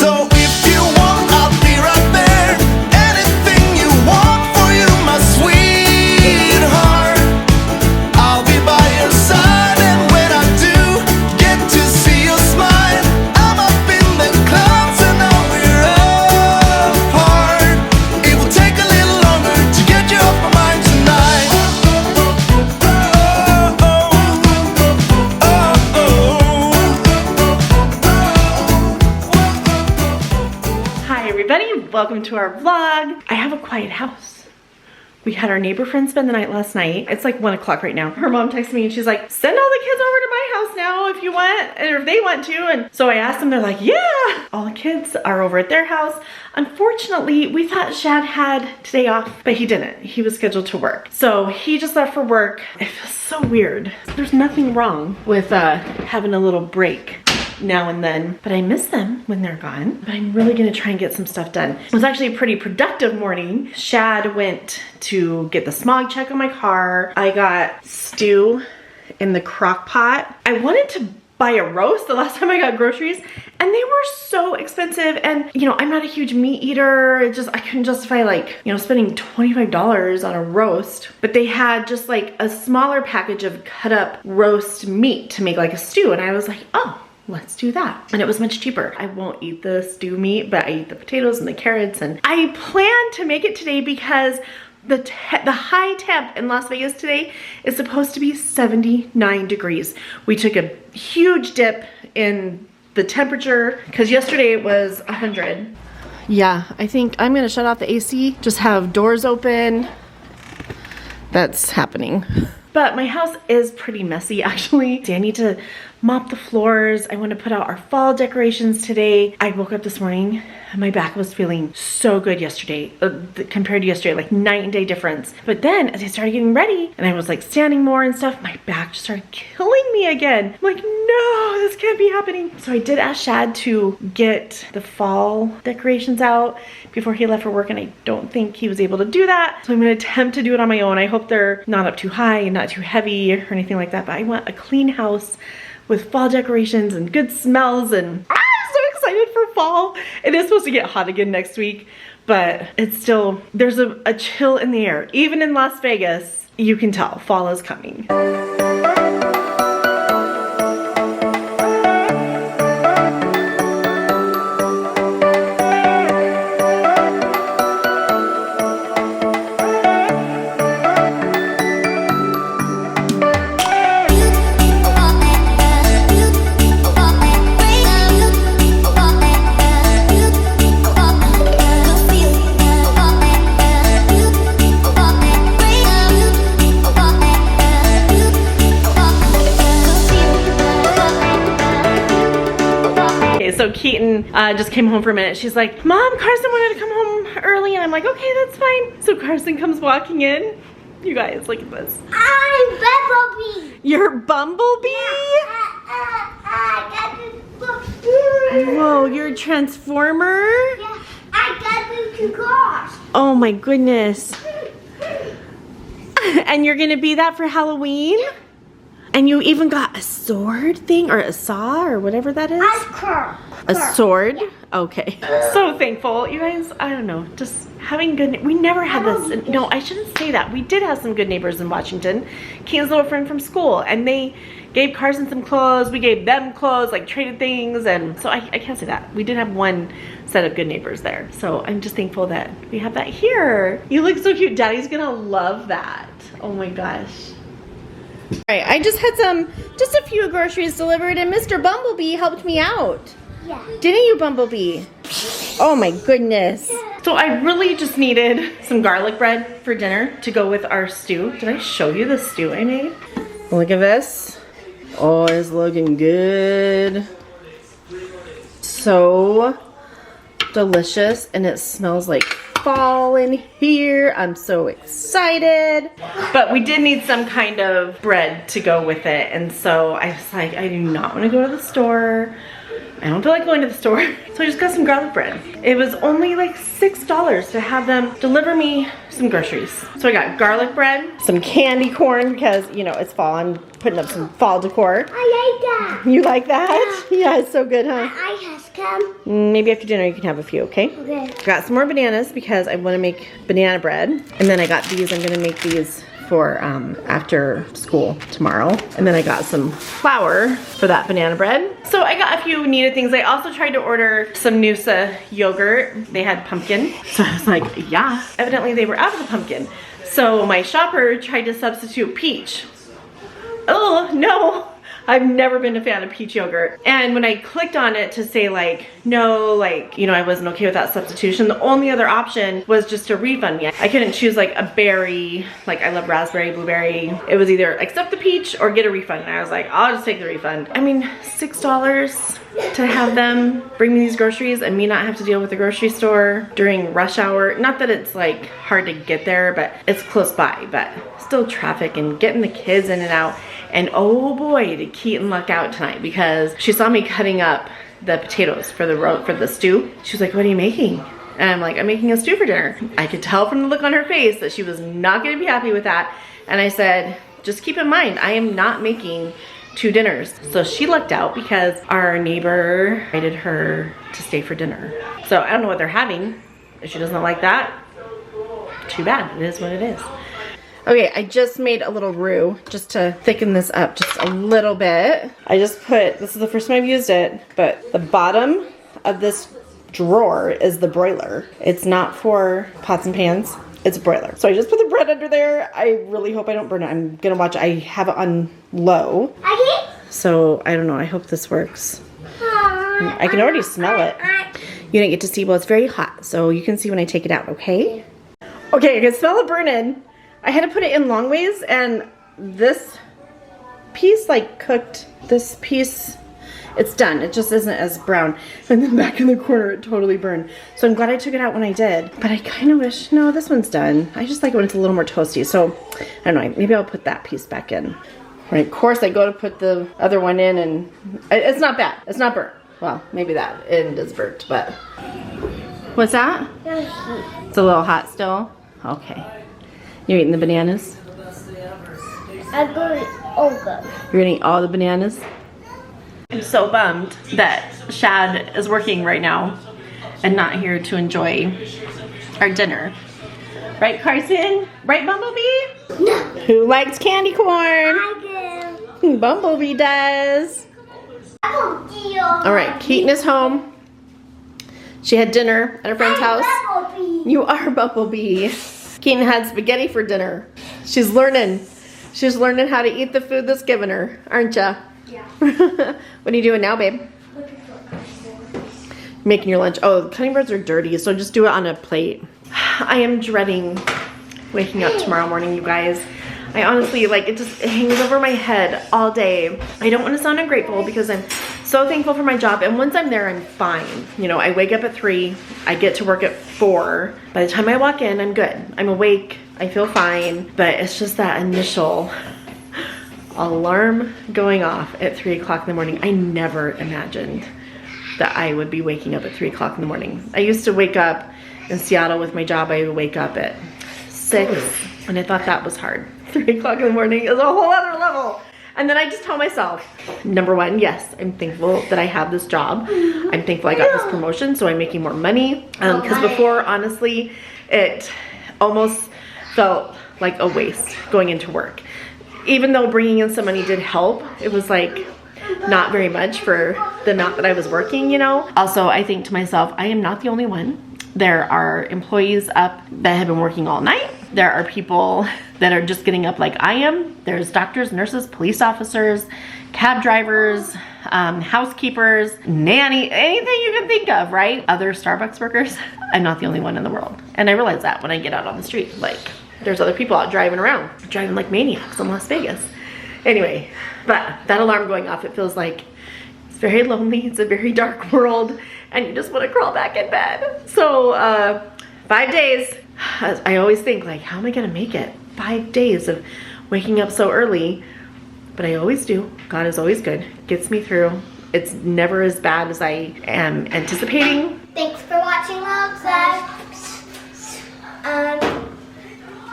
So if you want, I'll be right there. Anything you want for you, my sweetheart. I'll be by your side, and when I do get to see you smile, I'm up in the clouds and now we're apart. It will take a little longer to get you off my mind tonight. Hi everybody, welcome to our vlog. I have a quiet house. We had our neighbor friend spend the night last night. It's like 1 o'clock right now. Her mom texted me and she's like, send all the kids over to my house now if you want, or if they want to. And so I asked them, they're like, yeah. All the kids are over at their house. Unfortunately, we thought Shad had today off, but he didn't. He was scheduled to work. So he just left for work. It feels so weird. There's nothing wrong with having a little break now and then, but I miss them when they're gone. But I'm really gonna try and get some stuff done. It was actually a pretty productive morning. Shad went to get the smog check on my car. I got stew in the crock pot. I wanted to buy a roast the last time I got groceries, and they were so expensive. And you know, I'm not a huge meat eater. It just, I couldn't justify, like, you know, spending $25 on a roast. But they had just like a smaller package of cut up roast meat to make like a stew, and I was like, oh, let's do that. And it was much cheaper. I won't eat the stew meat, but I eat the potatoes and the carrots. And I plan to make it today because the high temp in Las Vegas today is supposed to be 79 degrees. We took a huge dip in the temperature because yesterday it was 100. Yeah, I think I'm gonna shut off the AC, just have doors open. That's happening. But my house is pretty messy actually. I need to mop the floors. I want to put out our fall decorations today. I woke up this morning and my back was feeling so good yesterday compared to yesterday, like night and day difference. But then as I started getting ready and I was like standing more and stuff, my back just started killing me again. I'm like, no, this can't be happening. So I did ask Shad to get the fall decorations out before he left for work, and I don't think he was able to do that. So I'm gonna attempt to do it on my own. I hope they're not up too high and not too heavy or anything like that, but I want a clean house with fall decorations and good smells, and I'm so excited for fall. It is supposed to get hot again next week, but it's still, there's a chill in the air. Even in Las Vegas, you can tell fall is coming. So Keaton just came home for a minute. She's like, Mom, Carson wanted to come home early. And I'm like, okay, that's fine. So Carson comes walking in. You guys, look at this. I'm Bumblebee. You're Bumblebee? I got this book. Whoa, you're a transformer? Yeah, I got these 2 cars. Oh my goodness. And you're gonna be that for Halloween? And you even got a sword thing, or a saw, or whatever that is? A sword? Yeah. Okay. So thankful. You guys, I don't know, just having good, we never had this, no, I shouldn't say that. We did have some good neighbors in Washington. Keaton's little friend from school, and they gave Carson some clothes, we gave them clothes, like traded things, and so I can't say that. We did have one set of good neighbors there. So I'm just thankful that we have that here. You look so cute. Daddy's gonna love that. Oh my gosh. All right, I just had just a few groceries delivered, and Mr. Bumblebee helped me out. Yeah. Didn't you, Bumblebee? Oh my goodness. So I really just needed some garlic bread for dinner to go with our stew. Did I show you the stew I made? Look at this. Oh, it's looking good. So delicious, and it smells like fall in here. I'm so excited. But we did need some kind of bread to go with it, and so I was like, I do not want to go to the store. I don't feel like going to the store. So I just got some garlic bread. It was only like $6 to have them deliver me some groceries. So I got garlic bread, some candy corn because, you know, it's fall. I'm putting up some fall decor. I like that. You like that? Yeah, it's so good, huh? I have come? Maybe after dinner you can have a few, okay? Okay. Got some more bananas because I want to make banana bread. And then I got these, I'm going to make these for after school tomorrow. And then I got some flour for that banana bread. So I got a few needed things. I also tried to order some Noosa yogurt. They had pumpkin. So I was like, yeah. Evidently they were out of the pumpkin. So my shopper tried to substitute peach. Oh, no. I've never been a fan of peach yogurt. And when I clicked on it to say like, no, like, you know, I wasn't okay with that substitution, the only other option was just to refund me. I couldn't choose like a berry, like I love raspberry, blueberry. It was either accept the peach or get a refund. And I was like, I'll just take the refund. I mean, $6 to have them bring me these groceries and me not have to deal with the grocery store during rush hour. Not that it's like hard to get there, but it's close by, but still traffic and getting the kids in and out. And oh boy, did Keaton luck out tonight because she saw me cutting up the potatoes for the stew. She was like, what are you making? And I'm like, I'm making a stew for dinner. I could tell from the look on her face that she was not gonna be happy with that. And I said, just keep in mind, I am not making 2 dinners. So she lucked out because our neighbor invited her to stay for dinner. So I don't know what they're having. If she doesn't like that, too bad, it is what it is. Okay, I just made a little roux just to thicken this up just a little bit. I just put, this is the first time I've used it, but the bottom of this drawer is the broiler. It's not for pots and pans, it's a broiler. So I just put the bread under there. I really hope I don't burn it. I'm gonna watch, I have it on low. So I don't know, I hope this works. I can already smell it. You didn't get to see, well, it's very hot, so you can see when I take it out, okay? Okay, I can smell it burning. I had to put it in long ways, and this piece like cooked, this piece, it's done. It just isn't as brown. And then back in the corner, it totally burned. So I'm glad I took it out when I did. But I kind of wish, no, this one's done. I just like it when it's a little more toasty. So I don't know, maybe I'll put that piece back in. Right, of course I go to put the other one in and it's not bad. It's not burnt. Well, maybe that end is burnt, but. What's that? It's a little hot still? Okay. You're eating the bananas? I'm going over. You're gonna eat all the bananas? I'm so bummed that Shad is working right now and not here to enjoy our dinner. Right, Carson? Right, Bumblebee? No. Who likes candy corn? I do. Bumblebee does. All right, Keaton is home. She had dinner at a friend's house. Bumblebee. You are Bumblebee. Keaton had spaghetti for dinner. She's learning. She's learning how to eat the food that's given her, aren't ya? Yeah. What are you doing now, babe? Making your lunch. Oh, the cutting boards are dirty, so just do it on a plate. I am dreading waking up tomorrow morning, you guys. I honestly, like, it hangs over my head all day. I don't want to sound ungrateful because I'm so thankful for my job, and once I'm there, I'm fine. You know, I wake up at 3, I get to work at 4. By the time I walk in, I'm good. I'm awake, I feel fine, but it's just that initial alarm going off at 3 o'clock in the morning. I never imagined that I would be waking up at 3 o'clock in the morning. I used to wake up in Seattle with my job, I would wake up at 6, and I thought that was hard. 3 o'clock in the morning is a whole other level. And then I just tell myself, number one, yes, I'm thankful that I have this job. I'm thankful I got this promotion, so I'm making more money. Because before, honestly, it almost felt like a waste going into work. Even though bringing in some money did help, it was like not very much for the amount that I was working, you know? Also, I think to myself, I am not the only one. There are employees up that have been working all night. There are people that are just getting up like I am. There's doctors, nurses, police officers, cab drivers, housekeepers, nanny, anything you can think of, right? Other Starbucks workers. I'm not the only one in the world. And I realize that when I get out on the street. Like, there's other people out driving around, driving like maniacs in Las Vegas. Anyway, but that alarm going off, it feels like it's very lonely. It's a very dark world. And you just want to crawl back in bed. So 5 days, I always think like, how am I gonna make it? 5 days of waking up so early, but I always do. God is always good, gets me through. It's never as bad as I am anticipating. Thanks for watching Logues Life.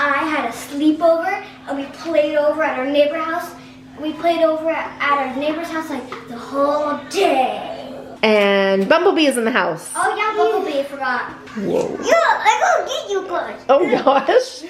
I had a sleepover and we played over at our neighbor's house. We played over at our neighbor's house like the whole day. And Bumblebee is in the house. Oh yeah, Bumblebee, I forgot. Whoa. Yeah, I go get you guys. Oh gosh.